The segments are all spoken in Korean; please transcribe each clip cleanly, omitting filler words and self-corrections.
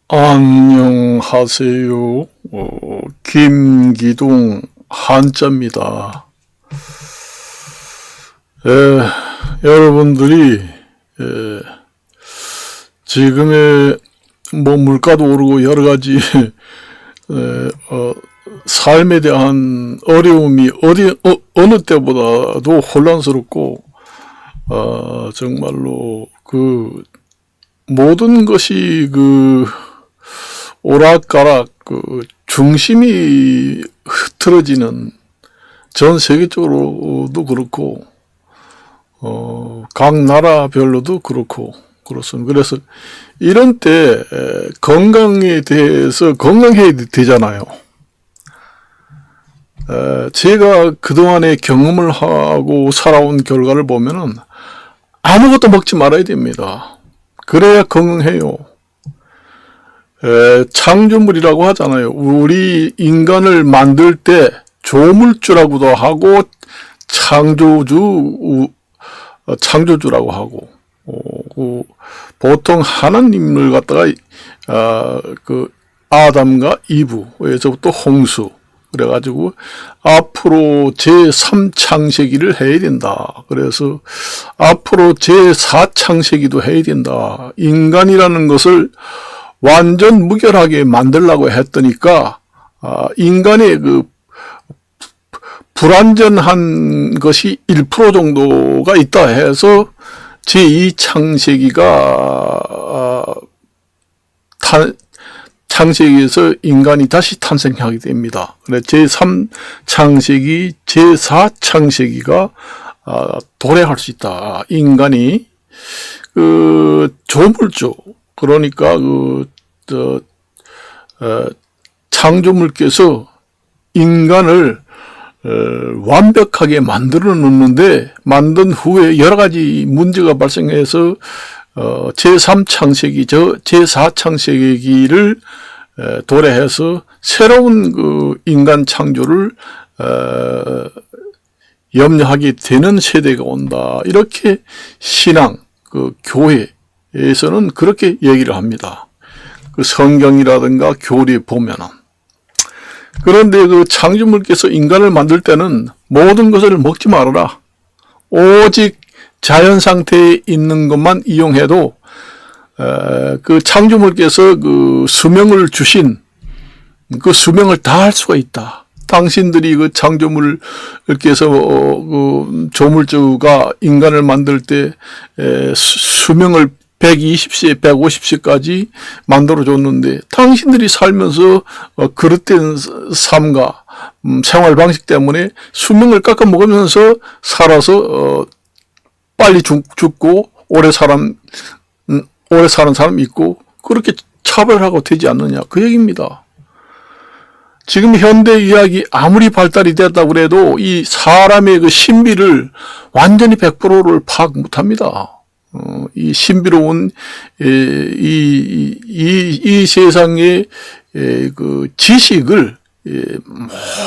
안녕하세요. 김기동 한자입니다. 여러분들이 지금의 물가도 오르고 여러 가지 삶에 대한 어려움이 어느 때보다도 혼란스럽고 정말로 모든 것이 오락가락 중심이 흐트러지는 전 세계적으로도 그렇고 각 나라별로도 그렇습니다. 그래서 이런 때 건강에 대해서 건강해야 되잖아요. 제가 그동안에 경험을 하고 살아온 결과를 보면은 아무것도 먹지 말아야 됩니다. 그래야 건강해요. 창조물이라고 하잖아요. 우리 인간을 만들 때 조물주라고도 하고 창조주라고 하고 보통 하나님을 갖다가 아담과 이브에서부터 홍수 그래가지고 앞으로 제3창세기를 해야 된다. 그래서 앞으로 제4창세기도 해야 된다. 인간이라는 것을 완전 무결하게 만들려고 했더니까 인간의 불완전한 것이 1% 정도가 있다 해서 제2창세기가 창세기에서 인간이 다시 탄생하게 됩니다. 제3창세기, 제4창세기가 도래할 수 있다. 인간이 조물주 그러니까 창조물께서 인간을 완벽하게 만들어 놓는데 만든 후에 여러 가지 문제가 발생해서 제3창세기, 제4창세기를 도래해서 새로운 인간 창조를 염려하게 되는 세대가 온다. 이렇게 신앙, 교회에서는 그렇게 얘기를 합니다. 성경이라든가 교리에 보면은. 그런데 창조물께서 인간을 만들 때는 모든 것을 먹지 말아라. 오직 자연 상태에 있는 것만 이용해도 창조물께서 수명을 주신 수명을 다할 수가 있다. 당신들이 창조물께서 조물주가 인간을 만들 때 수명을 120세, 150세까지 만들어줬는데 당신들이 살면서 그릇된 삶과 생활 방식 때문에 수명을 깎아 먹으면서 살아서 빨리 죽고 오래 사는 사람이 있고 그렇게 차별하고 되지 않느냐 그 얘기입니다. 지금 현대의학이 아무리 발달이 됐다고 그래도 이 사람의 신비를 완전히 100%를 파악 못합니다. 이 신비로운 이 세상의 지식을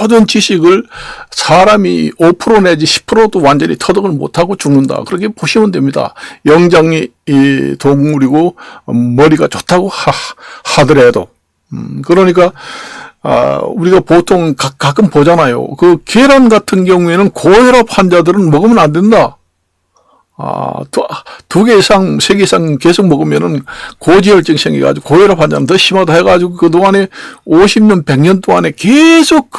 모든 지식을 사람이 5% 내지 10%도 완전히 터득을 못하고 죽는다. 그렇게 보시면 됩니다. 영장이 동물이고 머리가 좋다고 하더라도 그러니까 우리가 보통 가끔 보잖아요. 계란 같은 경우에는 고혈압 환자들은 먹으면 안 된다. 2개 이상, 3개 이상 계속 먹으면은 고지혈증 생겨가지고 고혈압 환자는 더 심하다 해가지고 그동안에 50년, 100년 동안에 계속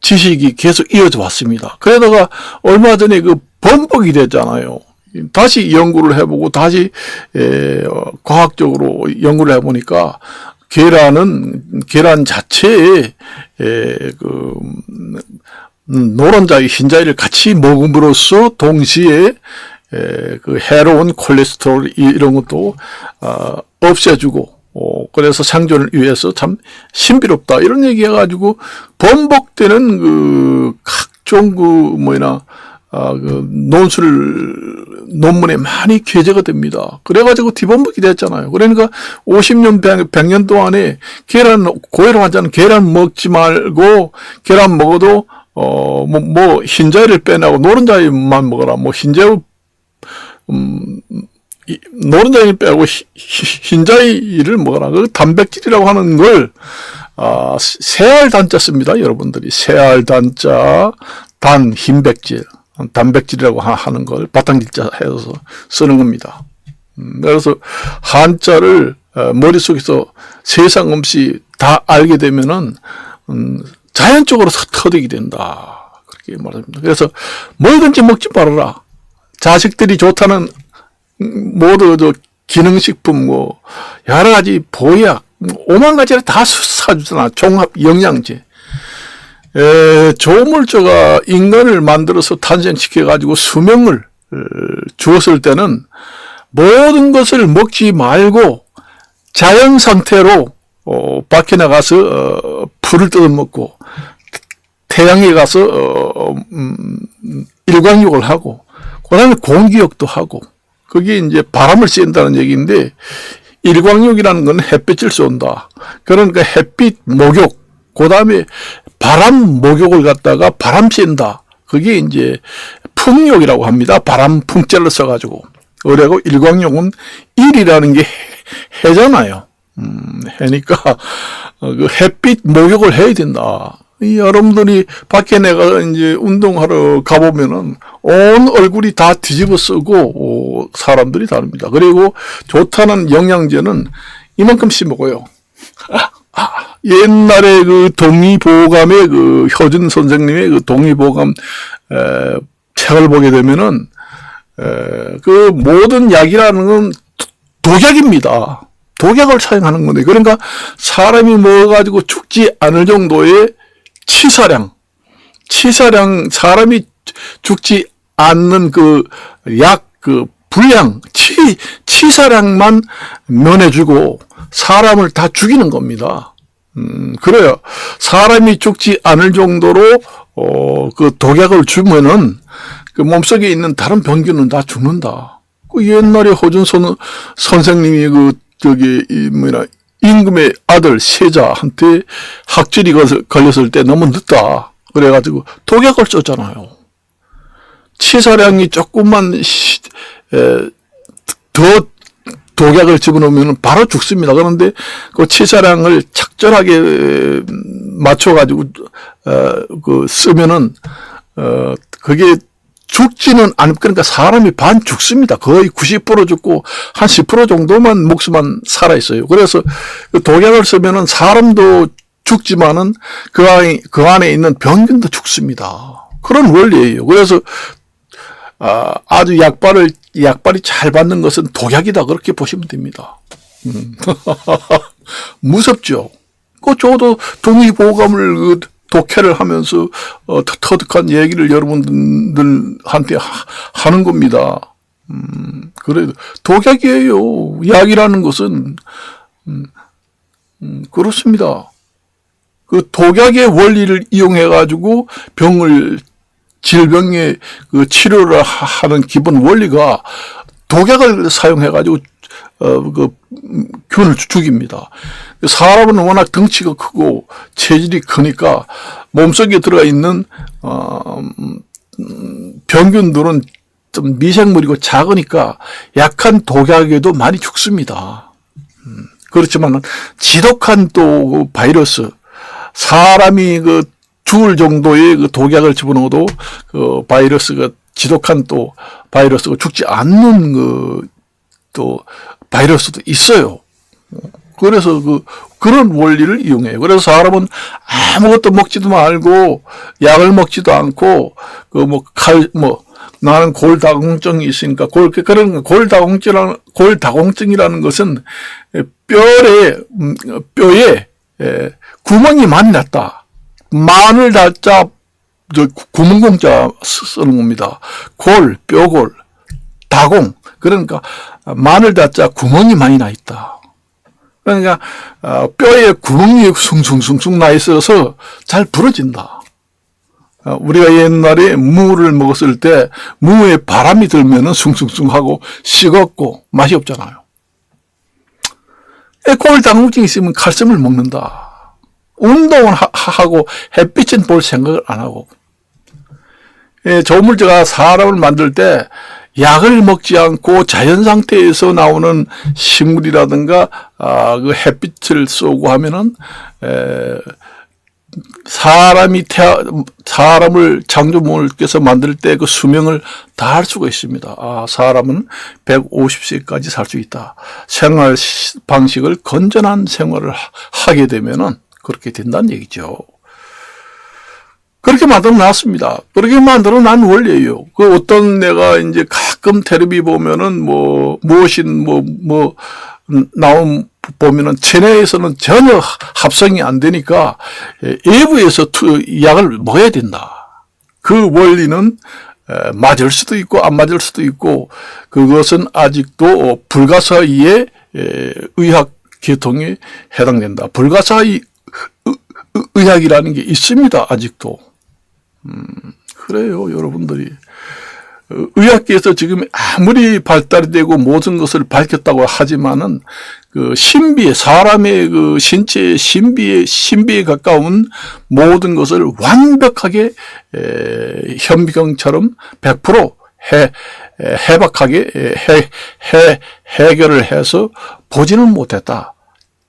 지식이 계속 이어져 왔습니다. 그러다가 얼마 전에 번복이 됐잖아요. 다시 연구를 해보고 다시 과학적으로 연구를 해보니까 계란 자체에 노른자의 흰자를 같이 먹음으로써 동시에 해로운 콜레스테롤 이런 것도 없애주고 그래서 생존을 위해서 참 신비롭다 이런 얘기 해가지고 번복되는 각종 논문에 많이 게재가 됩니다. 그래가지고 뒤번복이 됐잖아요. 그러니까 50년, 100년 동안에 고혈압 환자는 계란 먹지 말고 계란 먹어도 흰자를 빼내고 노른자만 먹어라. 흰자 노른자를 빼고 흰자위를 먹어라. 그 단백질이라고 하는 걸 세알단자 씁니다. 여러분들이 세알단자 단 흰백질 단백질이라고 하는 걸 바탕질자 해서 쓰는 겁니다. 그래서 한자를 머릿속에서 세상 없이 다 알게 되면은 자연적으로 터득이 된다. 그렇게 말합니다. 그래서 뭐든지 먹지 말아라. 자식들이 좋다는 모두 기능식품 뭐 여러 가지 보약 5만 가지를 다 사주잖아. 종합 영양제. 조물주가 인간을 만들어서 탄생시켜 가지고 수명을 주었을 때는 모든 것을 먹지 말고 자연 상태로 밖에 나가서 풀을 뜯어먹고 태양에 가서 일광욕을 하고 그다음에 공기욕도 하고 그게 이제 바람을 쐰다는 얘기인데 일광욕이라는 건 햇빛을 쏜다. 그러니까 햇빛 목욕 그다음에 바람 목욕을 갖다가 바람 쐰다. 그게 이제 풍욕이라고 합니다. 바람 풍자를 써가지고. 그리고 일광욕은 일이라는 게 해잖아요. 해니까 그 햇빛 목욕을 해야 된다. 여러분들이 밖에 내가 이제 운동하러 가보면은 온 얼굴이 다 뒤집어 쓰고 사람들이 다릅니다. 그리고 좋다는 영양제는 이만큼씩 먹어요. 옛날에 그 동의보감의 그 효준 선생님의 그 동의보감 책을 보게 되면은 그 모든 약이라는 건 독약입니다. 독약을 사용하는 건데 그러니까 사람이 먹어가지고 죽지 않을 정도의 치사량 사람이 죽지 않는 그 약 그 분량 치사량만 면해주고 사람을 다 죽이는 겁니다. 그래요. 사람이 죽지 않을 정도로 그 독약을 주면은 그 몸속에 있는 다른 병균은 다 죽는다. 그 옛날에 허준 선생님이 임금의 아들 세자한테 학질이 걸렸을 때 너무 늦다. 그래가지고 독약을 썼잖아요. 치사량이 조금만 더 독약을 집어넣으면 바로 죽습니다. 그런데 그 치사량을 적절하게 맞춰가지고 쓰면은 그게 죽지는 않고 그러니까 사람이 반 죽습니다. 거의 90% 죽고 한 10% 정도만 목숨만 살아 있어요. 그래서 그 독약을 쓰면은 사람도 죽지만은 그 안에 있는 병균도 죽습니다. 그런 원리예요. 그래서 아주 약발이 잘 받는 것은 독약이다. 그렇게 보시면 됩니다. 무섭죠. 저도 동의보감을 독해를 하면서 터득한 얘기를 여러분들한테 하는 겁니다. 그래도 독약이에요. 약이라는 것은 그렇습니다. 그 독약의 원리를 이용해 가지고 질병의 그 치료를 하는 기본 원리가 독약을 사용해 가지고 그 균을 죽입니다. 사람은 워낙 덩치가 크고 체질이 크니까 몸속에 들어가 있는 병균들은 좀 미생물이고 작으니까 약한 독약에도 많이 죽습니다. 그렇지만 지독한 또 바이러스 사람이 죽을 정도의 그 독약을 집어넣어도 그 바이러스가 지독한 또 바이러스가 죽지 않는 또 바이러스도 있어요. 그래서 그런 원리를 이용해요. 그래서 사람은 아무것도 먹지도 말고 약을 먹지도 않고 나는 골다공증이 있으니까 그런 골다공증이라는 것은 뼈에 구멍이 많이 났다. 마늘 달자 구멍공자 쓰는 겁니다. 뼈골, 다공. 그러니까 마늘 달자 구멍이 많이 나 있다. 그러니까 뼈에 구멍이 숭숭숭숭 나 있어서 잘 부러진다. 우리가 옛날에 무를 먹었을 때 무에 바람이 들면은 숭숭숭하고 식었고 맛이 없잖아요. 골다공증이 있으면 칼슘을 먹는다. 운동을 하고 햇빛은 볼 생각을 안 하고. 조물주가 사람을 만들 때 약을 먹지 않고 자연 상태에서 나오는 식물이라든가 그 햇빛을 쏘고 하면은 사람을 창조물께서 만들 때 그 수명을 다할 수가 있습니다. 사람은 150세까지 살 수 있다. 생활 방식을 건전한 생활을 하게 되면은 그렇게 된다는 얘기죠. 그렇게 만들어 놨습니다. 그렇게 만들어 난 원리예요. 그 어떤 내가 이제 가끔 텔레비 보면은 나온 보면은 체내에서는 전혀 합성이 안 되니까 외부에서 약을 먹어야 된다. 그 원리는 맞을 수도 있고 안 맞을 수도 있고 그것은 아직도 불가사의의 의학 계통에 해당된다. 불가사의 의학이라는 게 있습니다. 아직도. 그래요, 여러분들이. 의학계에서 지금 아무리 발달이 되고 모든 것을 밝혔다고 하지만은 그 신비에, 사람의 그 신체의 신비에 가까운 모든 것을 완벽하게 현미경처럼 100% 해박하게 해결을 해서 보지는 못했다.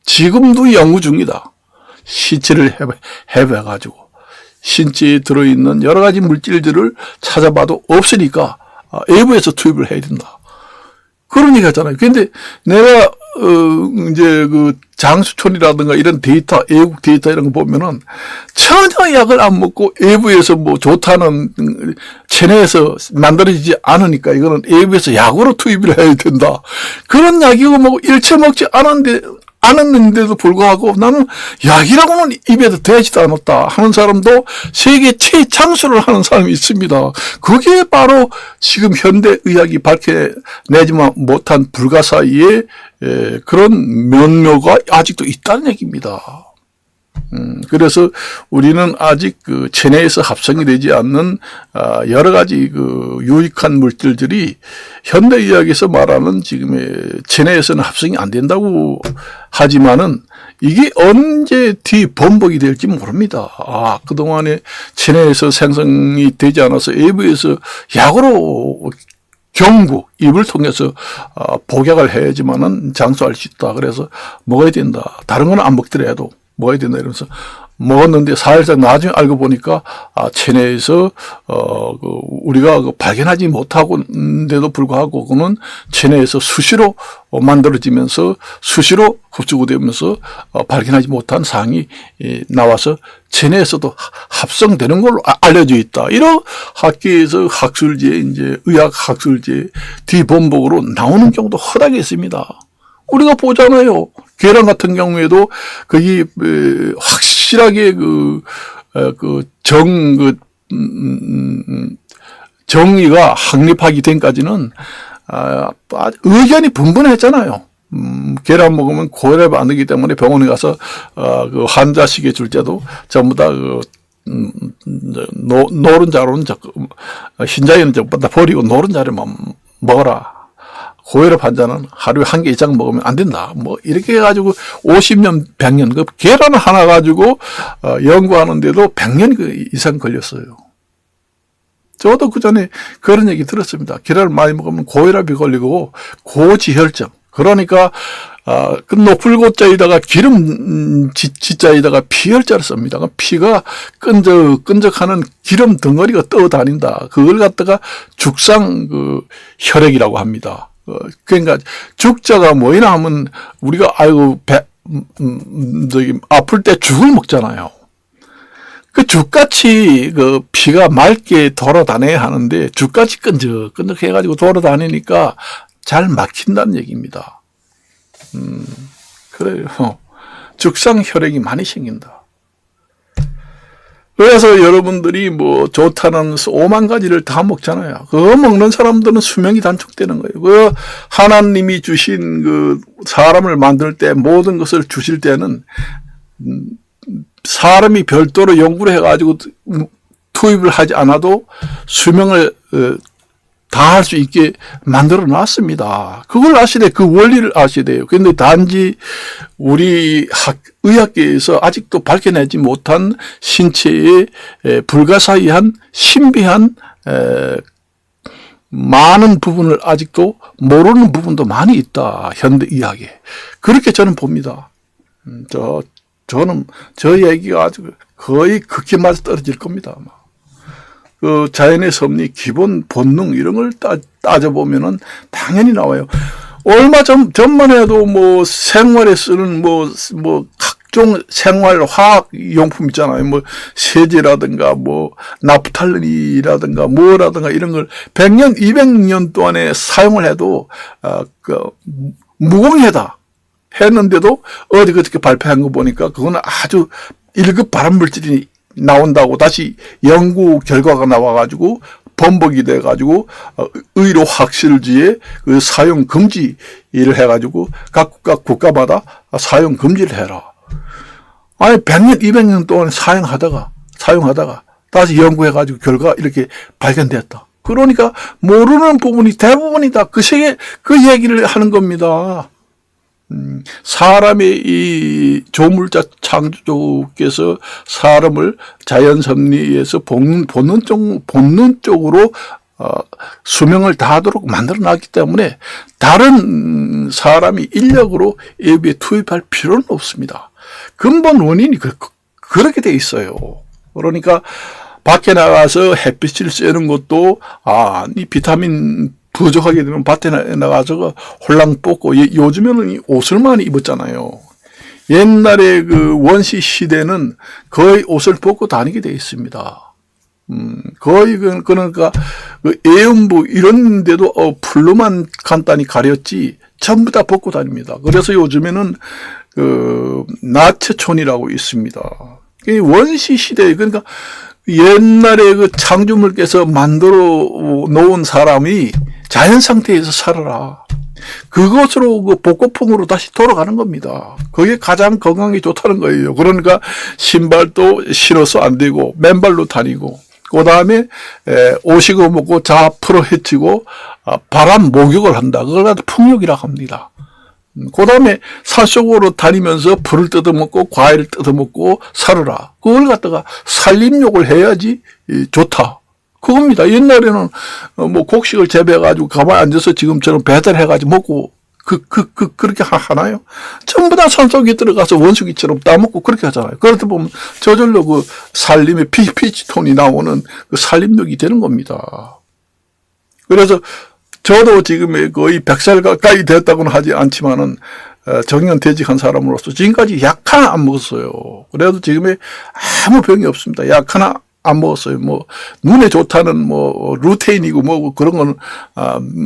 지금도 연구 중이다. 신체를 해봐가지고 신체에 들어있는 여러 가지 물질들을 찾아봐도 없으니까 외부에서 투입을 해야 된다. 그런 얘기 하잖아요. 근데 내가 이제 그 장수촌이라든가 이런 데이터, 외국 데이터 이런 거 보면은 전혀 약을 안 먹고 외부에서 뭐 좋다는 체내에서 만들어지지 않으니까 이거는 외부에서 약으로 투입을 해야 된다. 그런 약이고 뭐 일체 먹지 않았는데도 불구하고 나는 약이라고는 입에도 대지도 않았다 하는 사람도 세계 최장수를 하는 사람이 있습니다. 그게 바로 지금 현대의학이 밝혀내지 못한 불가사의의 그런 면묘가 아직도 있다는 얘기입니다. 그래서 우리는 아직 그 체내에서 합성이 되지 않는 여러 가지 그 유익한 물질들이 현대의학에서 말하는 지금의 체내에서는 합성이 안 된다고 하지만은 이게 언제 뒤범벅이 될지 모릅니다. 그동안에 체내에서 생성이 되지 않아서 외부에서 약으로 경부, 입을 통해서 복약을 해야지만은 장수할 수 있다. 그래서 먹어야 된다. 다른 건 안 먹더라도 먹어야 된다 이러면서 먹었는데 사실상 나중에 알고 보니까 체내에서 우리가 발견하지 못하고인데도 불구하고 그는 체내에서 수시로 만들어지면서 수시로 흡수되면서 발견하지 못한 사항이 나와서 체내에서도 합성되는 걸로 알려져 있다. 이런 학계에서 학술제 이제 의학 학술제 뒤범벅으로 나오는 경우도 허다하게 있습니다. 우리가 보잖아요. 계란 같은 경우에도 거기 확실하게 정의가 확립하기 전까지는 의견이 분분했잖아요. 계란 먹으면 고혈압 안 되기 때문에 병원에 가서 그 환자식에 줄 때도 전부 다 노른자로는 흰자에는 전부 다 버리고 노른자로만 먹어라. 고혈압 환자는 하루에 한 개 이상 먹으면 안 된다. 뭐 이렇게 해가지고 50년, 100년 그 계란 하나 가지고 연구하는데도 100년 이상 걸렸어요. 저도 그 전에 그런 얘기 들었습니다. 계란을 많이 먹으면 고혈압이 걸리고 고지혈증. 그러니까 그 노풀고자에다가 기름 지자에다가 피혈자를 씁니다. 피가 끈적끈적하는 기름 덩어리가 떠다닌다. 그걸 갖다가 죽상 혈액이라고 합니다. 그러니까 죽자가 뭐이나 하면 우리가 아플 때 죽을 먹잖아요. 그 죽같이 그 피가 맑게 돌아다녀야 하는데 죽같이 끈적끈적 해가지고 돌아다니니까 잘 막힌다는 얘기입니다. 그래요. 죽상 혈액이 많이 생긴다. 그래서 여러분들이 뭐 좋다는 오만 가지를 다 먹잖아요. 그거 먹는 사람들은 수명이 단축되는 거예요. 그 하나님이 주신 그 사람을 만들 때 모든 것을 주실 때는 사람이 별도로 연구를 해가지고 투입을 하지 않아도 수명을 다 할 수 있게 만들어 놨습니다. 그걸 아셔야 돼요. 그 원리를 아셔야 돼요. 그런데 단지 우리 의학계에서 아직도 밝혀내지 못한 신체의 불가사의한 신비한 많은 부분을 아직도 모르는 부분도 많이 있다. 현대의학에. 그렇게 저는 봅니다. 저는 저 얘기가 아주 거의 극히 맞아 떨어질 겁니다. 그 자연의 섭리, 기본 본능 이런 걸 따져보면은 당연히 나와요. 얼마 전만 해도 뭐 생활에 쓰는 뭐 각종 생활 화학 용품 있잖아요. 뭐 세제라든가 뭐 나프탈린이라든가 뭐라든가 이런 걸 100년, 200년 동안에 사용을 해도 무공해다 했는데도 어디 그렇게 발표한 거 보니까 그거는 아주 1급 발암물질이 나온다고 다시 연구 결과가 나와가지고 번복이 돼가지고 의료 확실지에 그 사용 금지를 해가지고 각 국가마다 사용 금지를 해라. 아니 100년, 200년 동안 사용하다가 다시 연구해가지고 결과 이렇게 발견됐다. 그러니까 모르는 부분이 대부분이 다 그 얘기를 하는 겁니다. 사람의 이 조물자 창조주께서 사람을 자연 섭리에서 본능적으로 수명을 다하도록 만들어 놨기 때문에 다른 사람이 인력으로 예비에 투입할 필요는 없습니다. 근본 원인이 그렇게 돼 있어요. 그러니까 밖에 나가서 햇빛을 쬐는 것도 이 비타민 부족하게 되면 밭에 나가서 홀랑 뽑고 요즘에는 옷을 많이 입었잖아요. 옛날에 그 원시 시대는 거의 옷을 벗고 다니게 되어 있습니다. 거의 그러니까 그 애음부 이런 데도 풀로만 간단히 가렸지 전부 다 벗고 다닙니다. 그래서 요즘에는 그 나체촌이라고 있습니다. 원시 시대 그러니까 옛날에 그 창조물께서 만들어 놓은 사람이 자연 상태에서 살아라. 그것으로 그 복고풍으로 다시 돌아가는 겁니다. 그게 가장 건강에 좋다는 거예요. 그러니까 신발도 신어서 안 되고 맨발로 다니고 그 다음에 오시고 먹고 자 풀어 헤치고 바람 목욕을 한다. 그걸 갖다 풍욕이라고 합니다. 그 다음에 산속으로 다니면서 풀을 뜯어먹고 과일을 뜯어먹고 살아라. 그걸 갖다가 살림욕을 해야지 좋다. 그겁니다. 옛날에는 뭐 곡식을 재배해가지고 가만히 앉아서 지금처럼 배달해가지고 먹고 그렇게 하나요? 전부 다 산속에 들어가서 원숭이처럼 따먹고 그렇게 하잖아요. 그러다 보면 저절로 그 살림의 피지톤이 나오는 그 살림욕이 되는 겁니다. 그래서 저도 지금 거의 100살 가까이 됐다고는 하지 않지만은 정년퇴직한 사람으로서 지금까지 약 하나 안 먹었어요. 그래도 지금에 아무 병이 없습니다. 약 하나 안 먹었어요. 뭐 눈에 좋다는 뭐 루테인이고 뭐 그런 거는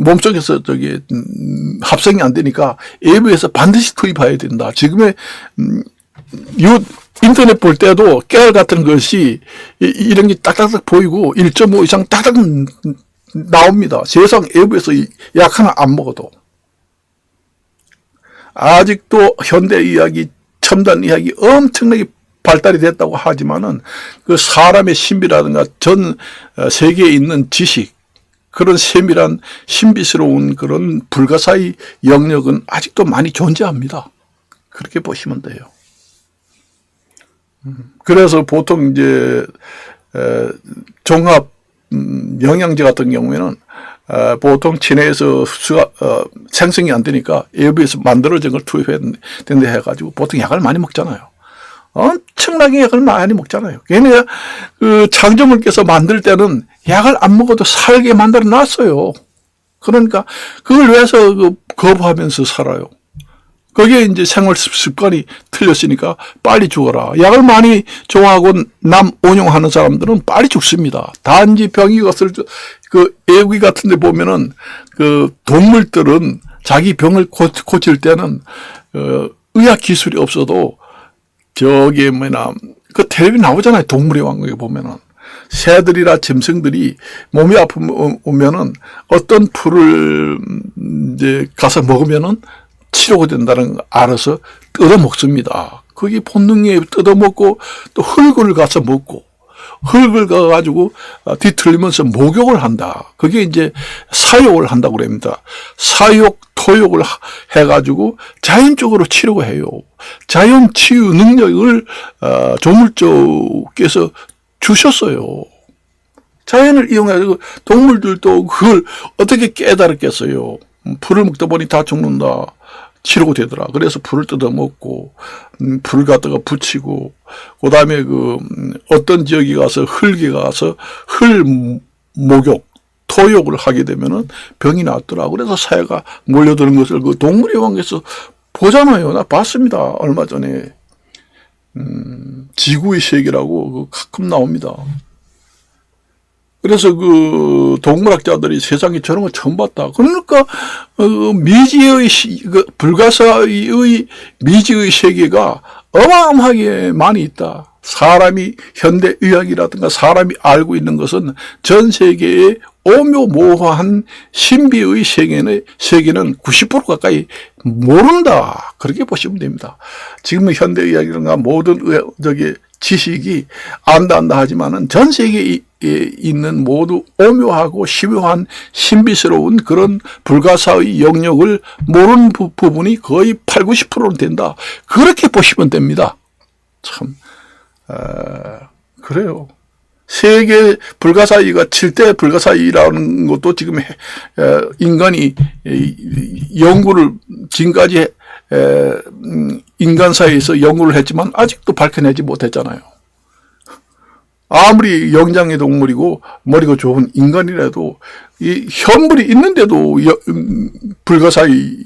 몸속에서 합성이 안 되니까 외부에서 반드시 투입해야 된다. 지금의 인터넷 볼 때도 깨알 같은 것이 이런 게 딱딱딱 보이고 1.5 이상 딱딱 나옵니다. 세상 외부에서 약 하나 안 먹어도. 아직도 현대의학이 첨단의학이 엄청나게 발달이 됐다고 하지만은 그 사람의 신비라든가 전 세계에 있는 지식 그런 세밀한 신비스러운 그런 불가사의 영역은 아직도 많이 존재합니다. 그렇게 보시면 돼요. 그래서 보통 이제 종합 영양제 같은 경우에는 보통 체내에서 생성이 안 되니까 외부에서 만들어진 걸 투입해야 된다 해가지고 보통 약을 많이 먹잖아요. 엄청나게 약을 많이 먹잖아요. 걔네가 그 창조물께서 만들 때는 약을 안 먹어도 살게 만들어 놨어요. 그러니까 그걸 위해서 거부하면서 살아요. 거기에 이제 생활 습관이 틀렸으니까 빨리 죽어라. 약을 많이 좋아하고 남 온용하는 사람들은 빨리 죽습니다. 단지 병이 왔을 때 그 애기 같은 데 보면은 그 동물들은 자기 병을 고칠 때는 의학 기술이 없어도 저기 그 텔레비 나오잖아요. 동물의 왕국에 보면은 새들이나 짐승들이 몸이 아프면은 어떤 풀을 이제 가서 먹으면은 치료가 된다는 걸 알아서 뜯어 먹습니다. 그게 본능에 뜯어 먹고 또 흙을 가서 먹고 흙을 가가지고 뒤틀리면서 목욕을 한다. 그게 이제 사욕을 한다고 그럽니다. 사욕, 토욕을 해가지고 자연적으로 치료가 해요. 자연 치유 능력을 조물주께서 주셨어요. 자연을 이용해서 동물들도 그걸 어떻게 깨달았겠어요. 풀을 먹다 보니 다 죽는다. 치료가 되더라. 그래서 풀을 뜯어먹고, 풀 갖다가 붙이고, 그 다음에 어떤 지역에 가서 흙에 가서 목욕, 토욕을 하게 되면은 병이 낫더라. 그래서 사회가 몰려드는 것을 그 동물의 왕에서 보잖아요. 나 봤습니다. 얼마 전에. 지구의 세계라고 가끔 나옵니다. 그래서 동물학자들이 세상에 저런 거 처음 봤다. 그러니까 미지의 불가사의 미지의 세계가 어마어마하게 많이 있다. 사람이 현대의학이라든가 사람이 알고 있는 것은 전 세계의 오묘모호한 신비의 세계는 90% 가까이 모른다. 그렇게 보시면 됩니다. 지금은 현대의학이라든가 모든 지식이 안다 하지만은 전 세계에 있는 모두 오묘하고 심오한 신비스러운 그런 불가사의 영역을 모르는 부분이 거의 80~90%는 된다. 그렇게 보시면 됩니다. 참 그래요. 세계 불가사의가 7대 불가사의라는 것도 지금 인간이 연구를 지금까지 인간사회에서 연구를 했지만 아직도 밝혀내지 못했잖아요. 아무리 영장의 동물이고 머리가 좋은 인간이라도 이 현물이 있는데도 불가사의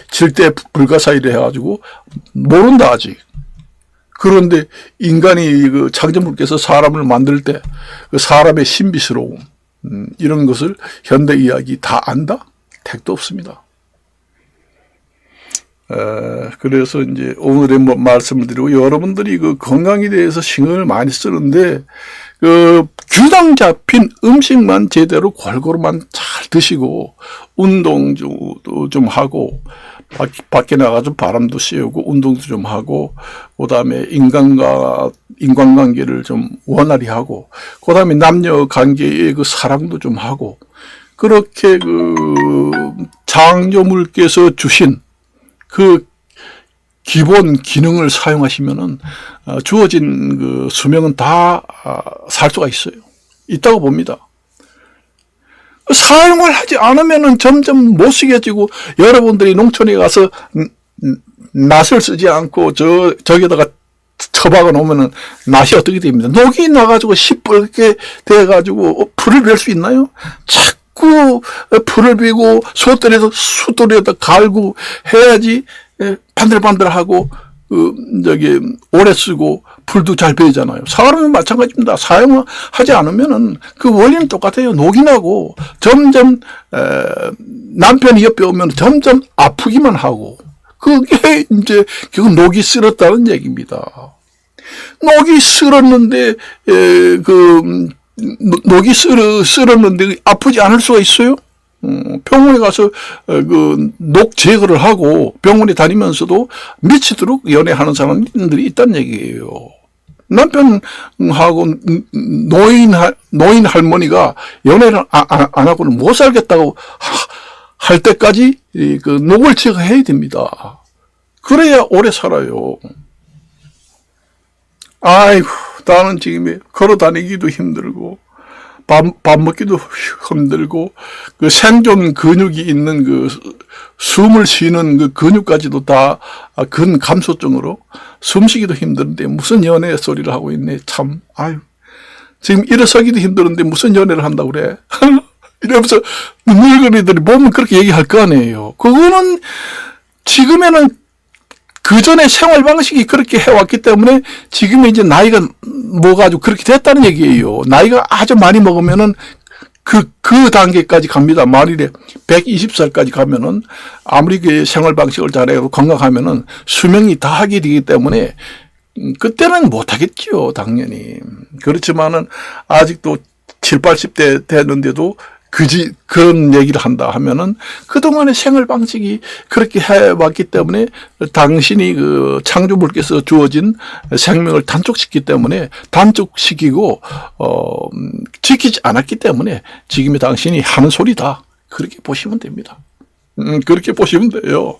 7대 불가사의를 해가지고 모른다 아직. 그런데 인간이 창조물께서 사람을 만들 때 그 사람의 신비스러움 이런 것을 현대 이야기 다 안다? 택도 없습니다. 그래서 이제 오늘의 말씀을 드리고 여러분들이 건강에 대해서 신경을 많이 쓰는데 균형 잡힌 음식만 제대로 골고루만 잘 드시고 운동도 좀 하고 밖에 나가서 바람도 쐬우고 운동도 좀 하고 그다음에 인간관계를 좀 원활히 하고 그다음에 남녀 관계의 사랑도 좀 하고 그렇게 창조물께서 주신 기본 기능을 사용하시면은 주어진 수명은 다 살 수가 있어요. 있다고 봅니다. 사용을 하지 않으면은 점점 못쓰게지고 여러분들이 농촌에 가서 낫을 쓰지 않고 저기다가 처박아 놓으면은 낫이 어떻게 됩니다. 녹이 나가지고 시뻘게 돼가지고 풀을 벨 수 있나요? 자꾸 풀을 베고 숫돌에다 갈고 해야지 반들반들하고 오래 쓰고 풀도 잘 베이잖아요. 사람은 마찬가지입니다. 사용하지 않으면은 그 원리는 똑같아요. 녹이 나고 점점 남편이 옆에 오면 점점 아프기만 하고 그게 이제 결국 녹이 쓸었다는 얘기입니다. 녹이 쓸었는데 녹이 쓸었는데 아프지 않을 수가 있어요? 병원에 가서 녹 제거를 하고 병원에 다니면서도 미치도록 연애하는 사람들이 있다는 얘기예요. 남편하고 노인 할머니가 연애를 안 하고는 못 살겠다고 할 때까지 녹을 제거해야 됩니다. 그래야 오래 살아요. 아이고, 나는 지금 걸어 다니기도 힘들고 밥 먹기도 힘들고 생존 근육이 있는 숨을 쉬는 근육까지도 다 근감소증으로 숨쉬기도 힘든데 무슨 연애 소리를 하고 있네. 참 아유, 지금 일어서기도 힘드는데 무슨 연애를 한다고 그래. 이러면서 늙은이들이 보면 그렇게 얘기할 거 아니에요. 그거는 지금에는 그 전에 생활 방식이 그렇게 해왔기 때문에 지금 이제 나이가 먹어가지고 그렇게 됐다는 얘기예요. 나이가 아주 많이 먹으면은 그 단계까지 갑니다. 만일에 120살까지 가면은 아무리 그 생활 방식을 잘해도 건강하면은 수명이 다하게 되기 때문에 그때는 못하겠죠. 당연히. 그렇지만은 아직도 70, 80대 되는데도 그런 얘기를 한다 하면은 그동안의 생활 방식이 그렇게 해왔기 때문에 당신이 창조물께서 주어진 생명을 단축시키고, 지키지 않았기 때문에 지금의 당신이 하는 소리다. 그렇게 보시면 됩니다. 그렇게 보시면 돼요.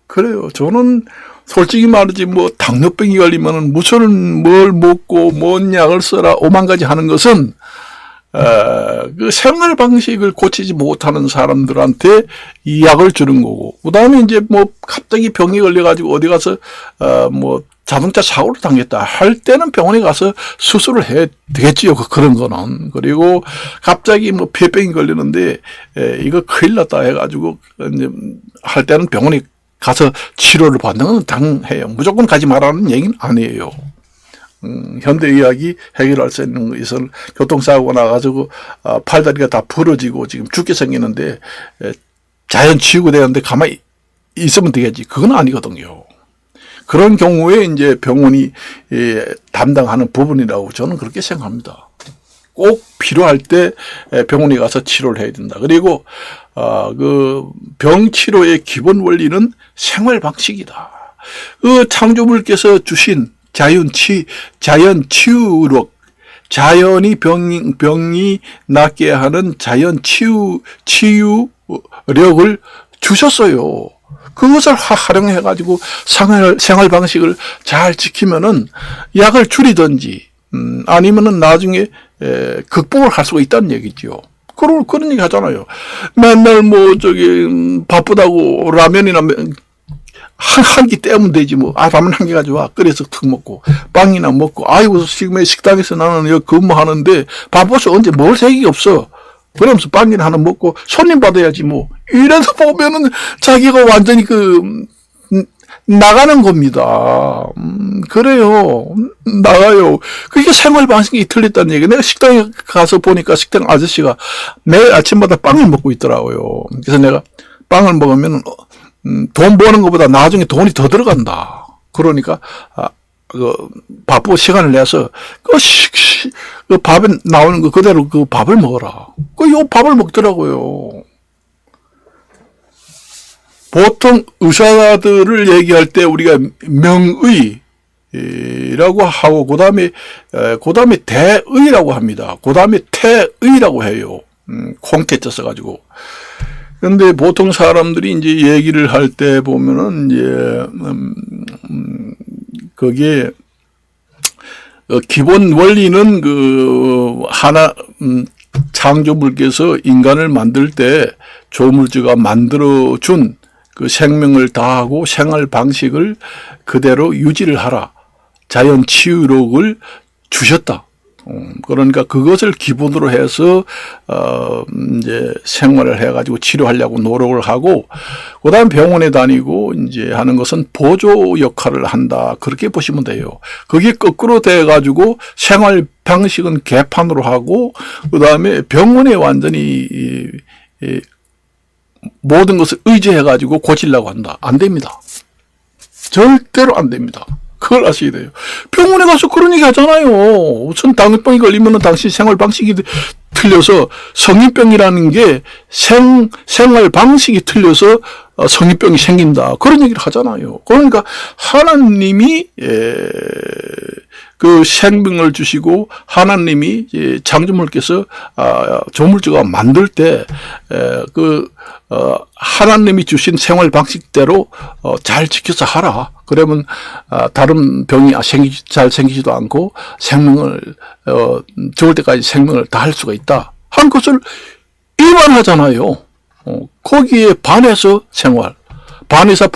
그래요. 저는 솔직히 말하지 뭐 당뇨병이 걸리면은 무슨 뭘 먹고 뭔 약을 써라 오만 가지 하는 것은 그 생활 방식을 고치지 못하는 사람들한테 이 약을 주는 거고, 그 다음에 이제 뭐 갑자기 병이 걸려가지고 어디 가서 뭐 자동차 사고를 당했다 할 때는 병원에 가서 수술을 해야 되겠지요. 그런 거는. 그리고 갑자기 뭐 폐병이 걸리는데 이거 큰일 났다 해가지고 이제 할 때는 병원에 가서 치료를 받는 건 당해요. 무조건 가지 말라는 얘기는 아니에요. 현대의학이 해결할 수 있는 것은 교통사고가 나가지고 팔다리가 다 부러지고 지금 죽게 생기는데 자연 치유가 되는데 가만히 있으면 되겠지. 그건 아니거든요. 그런 경우에 이제 병원이 담당하는 부분이라고 저는 그렇게 생각합니다. 꼭 필요할 때 병원에 가서 치료를 해야 된다. 그리고 그 병치료의 기본 원리는 생활 방식이다. 그 창조물께서 주신 자연 치유력, 자연이 병이 낫게 하는 자연 치유력을 주셨어요. 그것을 활용해가지고 생활 방식을 잘 지키면은 약을 줄이든지, 아니면은 나중에 극복을 할 수가 있다는 얘기죠. 그런 얘기 하잖아요. 맨날 뭐 바쁘다고 라면이나 한 끼 때우면 되지 뭐. 라면 한 개 가져와. 끓여서 툭 먹고 빵이나 먹고. 아이고 지금 식당에서 나는 여기 근무하는데 바빠서 언제 먹을 생각이 없어. 그러면서 빵이나 하나 먹고 손님 받아야지 뭐. 이래서 보면은 자기가 완전히 나가는 겁니다. 그래요. 나가요. 그게 생활 방식이 틀렸다는 얘기. 내가 식당에 가서 보니까 식당 아저씨가 매일 아침마다 빵을 먹고 있더라고요. 그래서 내가 빵을 먹으면 돈 버는 것보다 나중에 돈이 더 들어간다. 그러니까 바쁘고 시간을 내서 그 밥에 나오는 거 그대로 그 밥을 먹어라. 요 밥을 먹더라고요. 보통 의사들을 얘기할 때 우리가 명의라고 하고 그다음에 대의라고 합니다. 그다음에 태의라고 해요. 콩태자 써가지고. 근데 보통 사람들이 이제 얘기를 할 때 보면은 이제 거기에 기본 원리는 창조물께서 인간을 만들 때 조물주가 만들어준 그 생명을 다하고 생활 방식을 그대로 유지를 하라. 자연 치유력을 주셨다. 그러니까 그것을 기본으로 해서 이제 생활을 해가지고 치료하려고 노력을 하고, 그다음 병원에 다니고 이제 하는 것은 보조 역할을 한다. 그렇게 보시면 돼요. 그게 거꾸로 돼가지고 생활 방식은 개판으로 하고, 그다음에 병원에 완전히 모든 것을 의지해가지고 고치려고 한다. 안 됩니다. 절대로 안 됩니다. 그걸 아셔야 돼요. 병원에 가서 그런 얘기 하잖아요. 우선 당뇨병이 걸리면은 당신 생활 방식이 틀려서 성인병이라는 게 생활 방식이 틀려서 성인병이 생긴다. 그런 얘기를 하잖아요. 그러니까 하나님이 그 생명을 주시고 하나님이 창조물께서 조물주가 만들 때 하나님이 주신 생활 방식대로 잘 지켜서 하라. 그러면 다른 병이 잘 생기지도 않고 생명을 죽을 때까지 생명을 다할 수가 있다. 한 것을 일반하잖아요. 거기에 반해서 생활, 반의사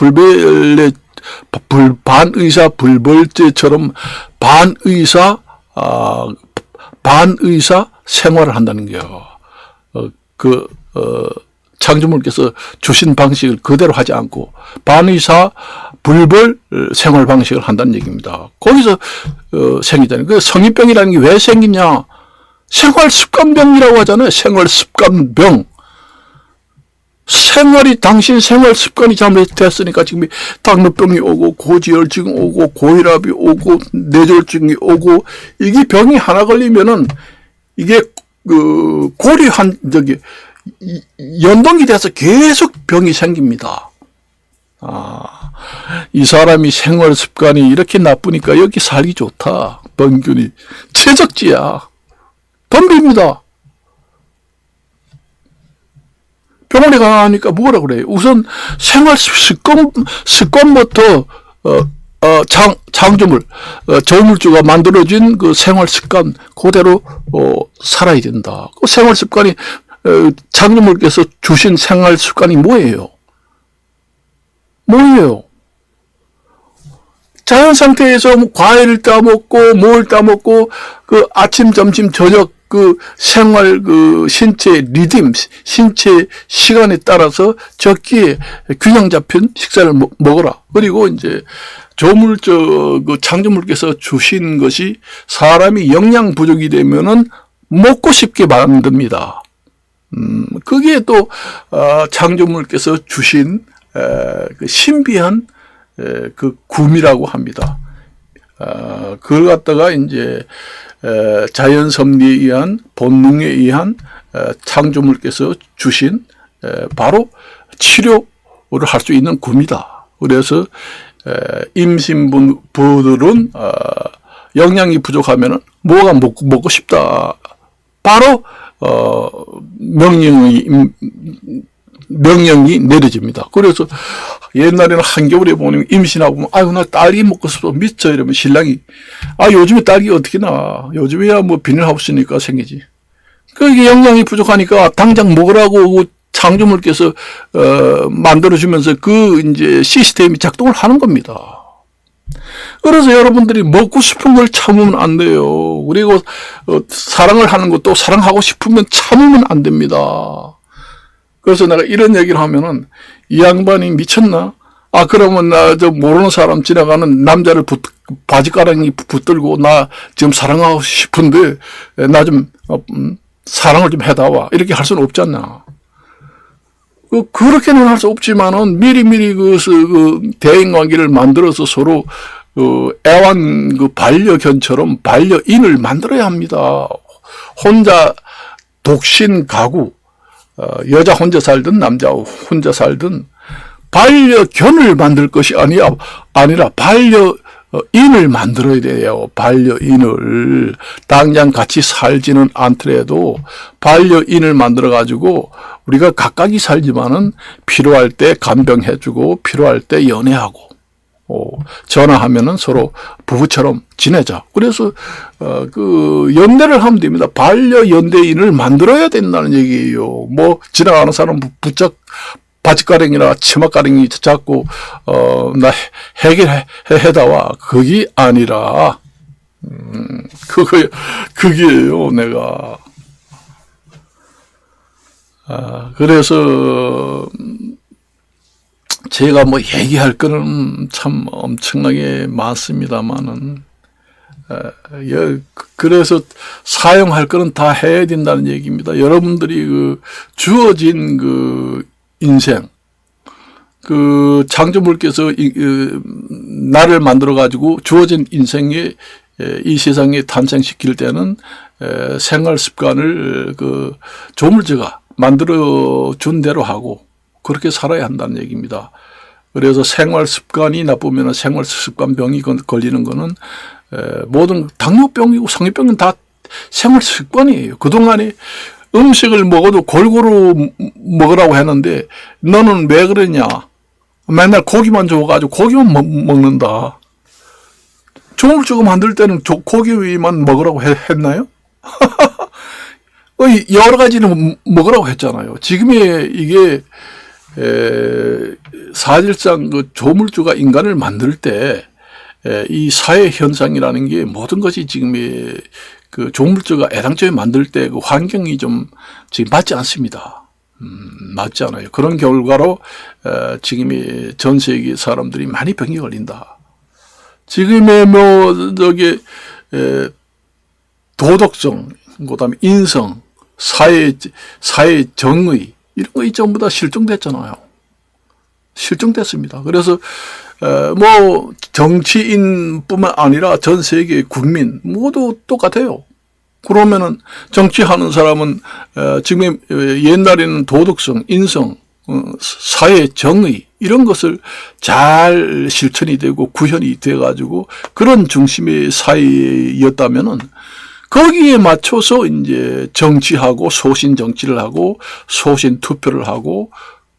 불벌죄처럼 반의사 생활을 한다는 거예요. 창조물께서 주신 방식을 그대로 하지 않고 반의사 불벌 생활 방식을 한다는 얘기입니다. 거기서 생기잖아요. 그 성인병이라는 게 왜 생기냐? 생활 습관병이라고 하잖아요. 생활 습관병. 당신 생활 습관이 잘못됐으니까 지금 당뇨병이 오고 고지혈증 오고 고혈압이 오고 뇌졸중이 오고, 이게 병이 하나 걸리면은 이게 연동이 돼서 계속 병이 생깁니다. 이 사람이 생활 습관이 이렇게 나쁘니까 여기 살기 좋다. 병균이 최적지야. 덤빕니다. 병원에 가니까 뭐라 그래요? 우선 생활 습관부터 장조물, 저물주가 만들어진 그 생활 습관 그대로 살아야 된다. 그 생활 습관이 장조물께서 주신 생활 습관이 뭐예요? 뭐예요? 자연 상태에서 뭐 과일을 따먹고 뭘 따먹고 그 아침, 점심, 저녁 그 생활 그 신체 리듬, 신체 시간에 따라서 적기에 균형 잡힌 식사를 먹어라. 그리고 이제 그 창조물께서 주신 것이 사람이 영양 부족이 되면은 먹고 싶게 만듭니다. 그게 또 창조물께서 주신 그 신비한 그 구미라고 합니다. 그걸 갖다가 이제 자연 섭리에 의한 본능에 의한 창조물께서 주신 바로 치료를 할 수 있는 구미다. 그래서 임신부들은 영양이 부족하면은 뭐가 먹고 싶다. 바로 명령이 내려집니다. 그래서 옛날에는 한겨울에 보면 임신하고 아유 나 딸기 먹고 싶어 미쳐 이러면 신랑이 요즘에 딸기 어떻게 나와? 요즘에야 뭐 비닐하우스니까 생기지. 그게 영양이 부족하니까 당장 먹으라고 창조물께서 만들어주면서 그 이제 시스템이 작동을 하는 겁니다. 그래서 여러분들이 먹고 싶은 걸 참으면 안 돼요. 그리고 사랑을 하는 것도 사랑하고 싶으면 참으면 안 됩니다. 그래서 내가 이런 얘기를 하면은 이 양반이 미쳤나? 그러면 나 저 모르는 사람 지나가는 남자를 바지가랑이 붙들고 나 지금 사랑하고 싶은데 나 좀 사랑을 좀 해다와 이렇게 할 수는 없잖아. 그렇게는 할 수 없지만은 미리미리 그 대인 관계를 만들어서 서로 애완 그 반려견처럼 반려인을 만들어야 합니다. 혼자 독신 가구, 여자 혼자 살든 남자 혼자 살든 반려견을 만들 것이 아니라 반려인을 만들어야 돼요. 반려인을 당장 같이 살지는 않더라도 반려인을 만들어 가지고 우리가 각각이 살지만은 필요할 때 간병해주고 필요할 때 연애하고 전화하면은 서로 부부처럼 지내자. 그래서 그 연대를 하면 됩니다. 반려연대인을 만들어야 된다는 얘기예요. 뭐 지나가는 사람 바지가랭이나 치마가랭이 잡고 나 해결해다와 그게 아니라 그게요 내가. 그래서 제가 뭐 얘기할 거는 참 엄청나게 많습니다만은 그래서 사용할 거는 다 해야 된다는 얘기입니다. 여러분들이 그 주어진 그 인생, 그 창조물께서 나를 만들어 가지고 주어진 인생에 이 세상에 탄생시킬 때는 생활 습관을 그 조물주가 만들어 준 대로 하고 그렇게 살아야 한다는 얘기입니다. 그래서 생활 습관이 나쁘면 생활 습관병이 걸리는 거는 모든 당뇨병이고 성인병은 다 생활 습관이에요. 그동안에 음식을 먹어도 골고루 먹으라고 했는데 너는 왜 그러냐? 맨날 고기만 줘가지고 고기만 먹는다. 조물주가 만들 때는 고기만 먹으라고 했나요? 여러 가지는 먹으라고 했잖아요. 지금의 이게 사실상 그 조물주가 인간을 만들 때 이 사회 현상이라는 게 모든 것이 지금의 그 조물주가 애당초에 만들 때 그 환경이 좀 지금 맞지 않습니다. 맞지 않아요. 그런 결과로 지금의 전 세계 사람들이 많이 병이 걸린다. 지금의 도덕성, 그다음에 인성, 사회 정의 이런 거 전부 다 실종됐잖아요. 실종됐습니다. 그래서 뭐 정치인뿐만 아니라 전 세계 국민 모두 똑같아요. 그러면은 정치하는 사람은 지금 옛날에는 도덕성, 인성, 사회 정의 이런 것을 잘 실천이 되고 구현이 돼 가지고 그런 중심의 사회였다면은 거기에 맞춰서 이제 정치하고 소신 정치를 하고 소신 투표를 하고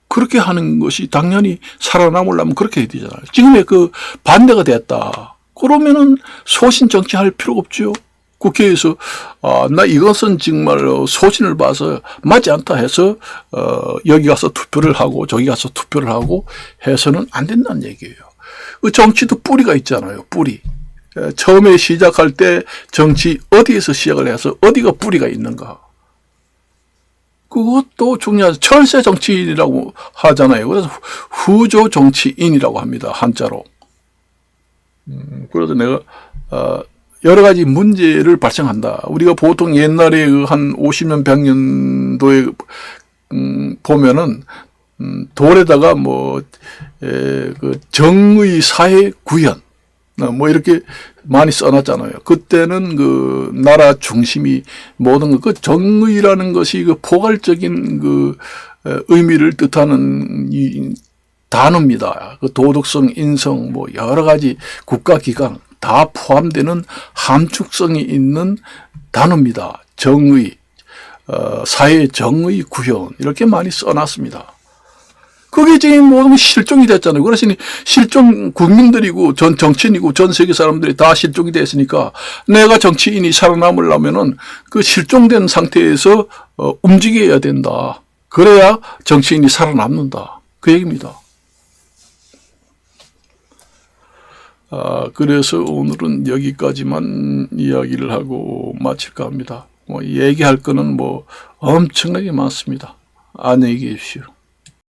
그렇게 하는 것이 당연히 살아남으려면 그렇게 해야 되잖아요. 지금의 그 반대가 됐다. 그러면은 소신 정치할 필요가 없죠. 국회에서 나 이것은 정말 소신을 봐서 맞지 않다 해서 여기 가서 투표를 하고 저기 가서 투표를 하고 해서는 안 된다는 얘기예요. 그 정치도 뿌리가 있잖아요. 뿌리. 처음에 시작할 때 정치 어디에서 시작을 해서 어디가 뿌리가 있는가. 그것도 중요하죠. 철새 정치인이라고 하잖아요. 그래서 후조 정치인이라고 합니다. 한자로. 그래서 내가 여러 가지 문제를 발생한다. 우리가 보통 옛날에 한 50년, 100년도에 보면은 돌에다가 그 정의 사회 구현 뭐 이렇게 많이 써놨잖아요. 그때는 그 나라 중심이 모든 그 정의라는 것이 그 포괄적인 그 의미를 뜻하는 이 단어입니다. 그 도덕성, 인성, 뭐 여러 가지 국가기관 다 포함되는 함축성이 있는 단어입니다. 정의, 사회 정의 구현 이렇게 많이 써놨습니다. 그게 지금 모든 실종이 됐잖아요. 그러시니 실종 국민들이고 전 정치인이고 전 세계 사람들이 다 실종이 됐으니까 내가 정치인이 살아남으려면은 그 실종된 상태에서 움직여야 된다. 그래야 정치인이 살아남는다. 그 얘기입니다. 그래서 오늘은 여기까지만 이야기를 하고 마칠까 합니다. 얘기할 거는 엄청나게 많습니다. 안녕히 계십시오.